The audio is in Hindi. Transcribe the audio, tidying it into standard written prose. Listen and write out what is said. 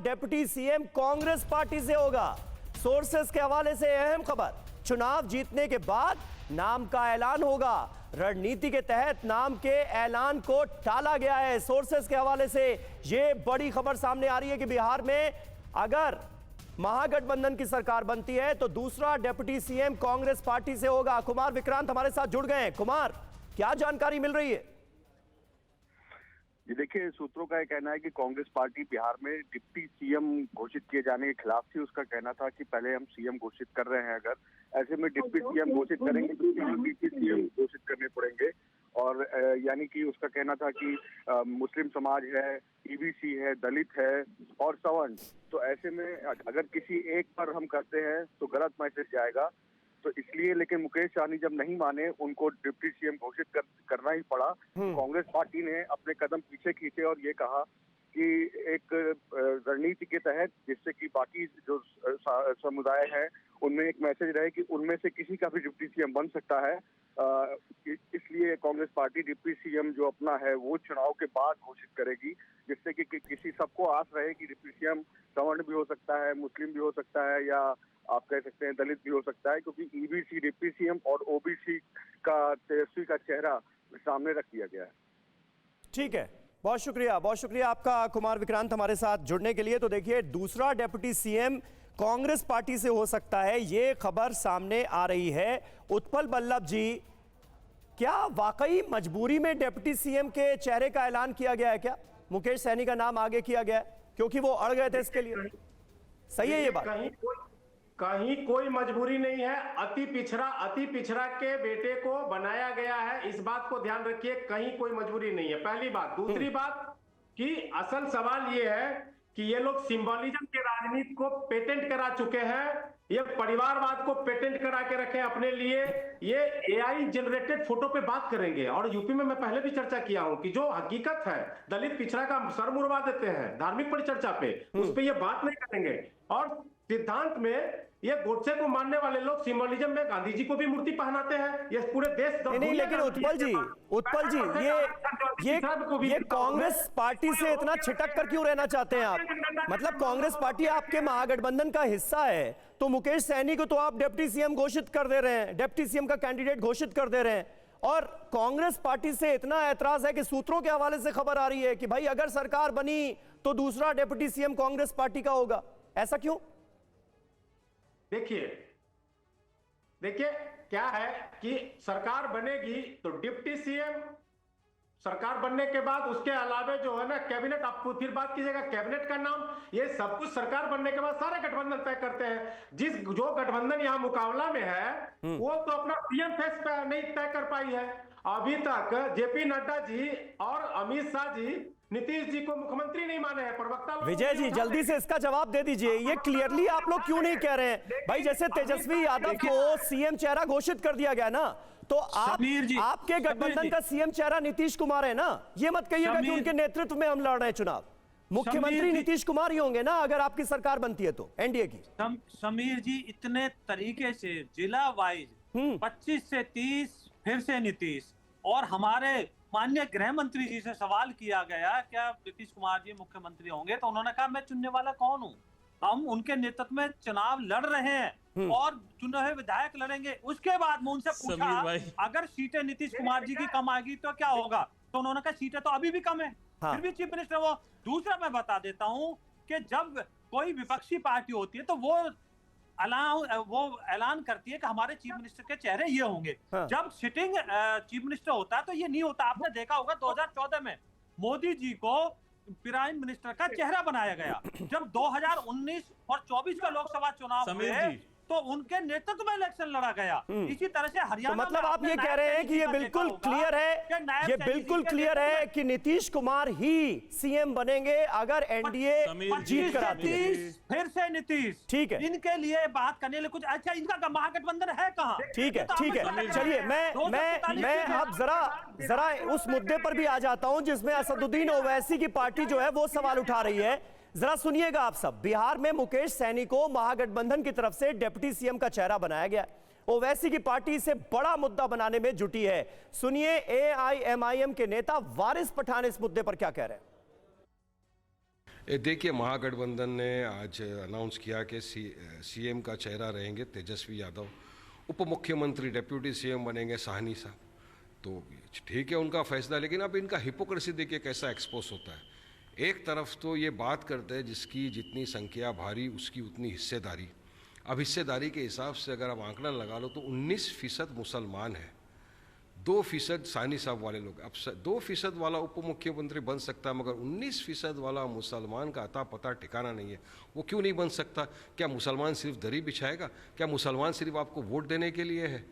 डिप्टी सीएम कांग्रेस पार्टी से होगा। सोर्सेस के हवाले से अहम खबर, चुनाव जीतने के बाद नाम का ऐलान होगा। रणनीति के तहत नाम के ऐलान को टाला गया है। सोर्सेस के हवाले से यह बड़ी खबर सामने आ रही है कि बिहार में अगर महागठबंधन की सरकार बनती है तो दूसरा डिप्टी सीएम कांग्रेस पार्टी से होगा। कुमार विक्रांत हमारे साथ जुड़ गए हैं। कुमार, क्या जानकारी मिल रही है? जी देखिए, सूत्रों का यह कहना है कि कांग्रेस पार्टी बिहार में डिप्टी सीएम घोषित किए जाने के खिलाफ थी। उसका कहना था कि पहले हम सीएम घोषित कर रहे हैं, अगर ऐसे में डिप्टी सीएम घोषित करेंगे तो डिप्टी सीएम घोषित करने पड़ेंगे। और यानी कि उसका कहना था कि मुस्लिम समाज है, ईबीसी है, दलित है और सवर्ण, तो ऐसे में अगर किसी एक पर हम करते हैं तो गलत मैसेज जाएगा। तो इसलिए, लेकिन मुकेश सहनी जब नहीं माने, उनको डिप्टी सीएम घोषित करना ही पड़ा। कांग्रेस पार्टी ने अपने कदम पीछे खींचे और ये कहा कि एक रणनीति के तहत, जिससे कि बाकी जो समुदाय है उनमें एक मैसेज रहे कि उनमें से किसी का भी डिप्टी सीएम बन सकता है। इसलिए कांग्रेस पार्टी डिप्टी सीएम जो अपना है वो चुनाव के बाद घोषित करेगी, जिससे कि किसी सबको आस रहे कि डिप्टी सीएम सवर्ण भी हो सकता है, मुस्लिम भी हो सकता है, या आप कह सकते हैं दलित भी हो सकता है, क्योंकि ईबीसी डिप्टी सीएम और ओबीसी का तेजस्वी का चेहरा सामने रख दिया गया है। ठीक है, बहुत शुक्रिया आपका कुमार विक्रांत हमारे साथ जुड़ने के लिए। तो देखिए, दूसरा डिप्टी सीएम कांग्रेस पार्टी से हो सकता है, ये खबर सामने आ रही है। उत्पल बल्लभ जी, क्या वाकई मजबूरी में डिप्टी सीएम के चेहरे का ऐलान किया गया है? क्या मुकेश सहनी का नाम आगे किया गया है क्योंकि वो अड़ गए थे इसके लिए? सही है ये बात? कहीं कोई मजबूरी नहीं है। अति पिछड़ा के बेटे को बनाया गया है, इस बात को ध्यान रखिए। कहीं कोई मजबूरी नहीं है, पहली बात। दूसरी बात कि असल सवाल ये है कि ये लोग सिंबोलिज्म के राजनीति को पेटेंट करा चुके हैं। ये परिवारवाद को पेटेंट करा के रखे अपने लिए। ये एआई जनरेटेड फोटो पे बात करेंगे। और यूपी में मैं पहले भी चर्चा किया हूं कि जो हकीकत है, दलित पिछड़ा का सर मुड़वा देते हैं धार्मिक परिचर्चा पे, उस पे ये बात नहीं करेंगे। और सिद्धांत में ये गोडसे को मानने वाले लोग सिंबोलिज्म में गांधी जी को भी मूर्ति पहनाते हैं। ये पूरे देश नहीं, लेकिन उत्पल जी ये कांग्रेस पार्टी से इतना छिटक कर क्यों रहना चाहते हैं आप? मतलब कांग्रेस पार्टी आपके महागठबंधन का हिस्सा है, तो मुकेश सहनी को तो आप डिप्टी सीएम घोषित कर दे रहे हैं, डिप्टी सीएम का कैंडिडेट घोषित कर दे रहे हैं, और कांग्रेस पार्टी से इतना ऐतराज है कि सूत्रों के हवाले से खबर आ रही है कि भाई अगर सरकार बनी तो दूसरा डिप्टी सीएम कांग्रेस पार्टी का होगा। ऐसा क्यों? देखिए क्या है कि सरकार बनेगी तो डिप्टी सीएम, सरकार बनने के बाद उसके अलावे जो है ना कैबिनेट, आप फिर बात कीजिएगा कैबिनेट का नाम, ये सब कुछ सरकार बनने के बाद सारे गठबंधन तय करते हैं। जो गठबंधन यहाँ मुकाबला में है वो तो अपना सीएम फेस नहीं तय कर पाई है अभी तक। जेपी नड्डा जी और अमित शाह जी नीतीश जी को मुख्यमंत्री नहीं माने हैं। प्रवक्ता विजय जी जल्दी से इसका जवाब दे दीजिए। ये क्लियरली आप लोग क्यों नहीं कह रहे हैं भाई? जैसे तेजस्वी यादव को सीएम चेहरा घोषित कर दिया गया ना, तो आपके गठबंधन का सीएम चेहरा नीतीश कुमार है ना। ये मत कहिएगा कि उनके नेतृत्व में हम लड़ रहे हैं चुनाव। मुख्यमंत्री नीतीश कुमार ही होंगे ना अगर आपकी सरकार बनती है तो, एनडीए की। समीर जी, इतने तरीके से जिला वाइज 25 से 30 फिर से नीतीश, और हमारे माननीय गृह मंत्री जी से सवाल किया गया क्या नीतीश कुमार जी मुख्यमंत्री होंगे, तो उन्होंने कहा मैं चुनने वाला कौन हूं, हम उनके नेतृत्व में चुनाव लड़ रहे हैं और चुने हुए विधायक लड़ेंगे। उसके बाद मैं उनसे पूछा अगर सीटें नीतीश कुमार जी की कम आएगी तो क्या होगा, तो उन्होंने कहा सीटें तो अभी भी कम है, फिर भी चीफ मिनिस्टर वो। दूसरा मैं बता देता हूं कि जब कोई विपक्षी पार्टी होती है तो वो ऐलान करती है कि हमारे चीफ मिनिस्टर के चेहरे ये होंगे। जब सिटिंग चीफ मिनिस्टर होता है तो ये नहीं होता। आपने देखा होगा 2014 में मोदी जी को प्राइम मिनिस्टर का चेहरा बनाया गया। जब 2019 और 24 का लोकसभा चुनाव हुए तो उनके नेतृत्व में इलेक्शन लड़ा गया। इसी तरह से हरियाणा, तो मतलब आप ये कह रहे हैं कि ये बिल्कुल क्लियर है कि नीतीश कुमार ही सीएम बनेंगे अगर एनडीए जीत कर आती है। फिर से नीतीश, ठीक है, इनके लिए बात करने लिए कुछ अच्छा, इनका महागठबंधन है कहां? ठीक है चलिए, मैं अब जरा उस मुद्दे पर भी आ जाता हूं जिसमें असदुद्दीन ओवैसी की पार्टी जो है वो सवाल उठा रही है। जरा सुनिएगा आप सब। बिहार में मुकेश सहनी को महागठबंधन की तरफ से डिप्टी सीएम का चेहरा बनाया गया। ओवैसी की पार्टी इसे बड़ा मुद्दा बनाने में जुटी है। सुनिए एआईएमआईएम के नेता वारिस पठान इस मुद्दे पर क्या कह रहे हैं। देखिए, महागठबंधन ने आज अनाउंस किया कि सीएम का चेहरा रहेंगे तेजस्वी यादव, उप मुख्यमंत्री डेप्यूटी सीएम बनेंगे साहनी साहब। तो ठीक है उनका फैसला, लेकिन अब इनका हिपोक्रेसी देखिए कैसा एक्सपोज होता है। एक तरफ तो ये बात करते हैं जिसकी जितनी संख्या भारी उसकी उतनी हिस्सेदारी। अब हिस्सेदारी के हिसाब से अगर आप आंकड़ा लगा लो तो 19% मुसलमान है, 2% सानी साहब वाले लोग। अब 2% वाला उप मुख्यमंत्री बन सकता है, मगर 19% वाला मुसलमान का अता पता ठिकाना नहीं है। वो क्यों नहीं बन सकता? क्या मुसलमान सिर्फ दरी बिछाएगा? क्या मुसलमान सिर्फ आपको वोट देने के लिए है?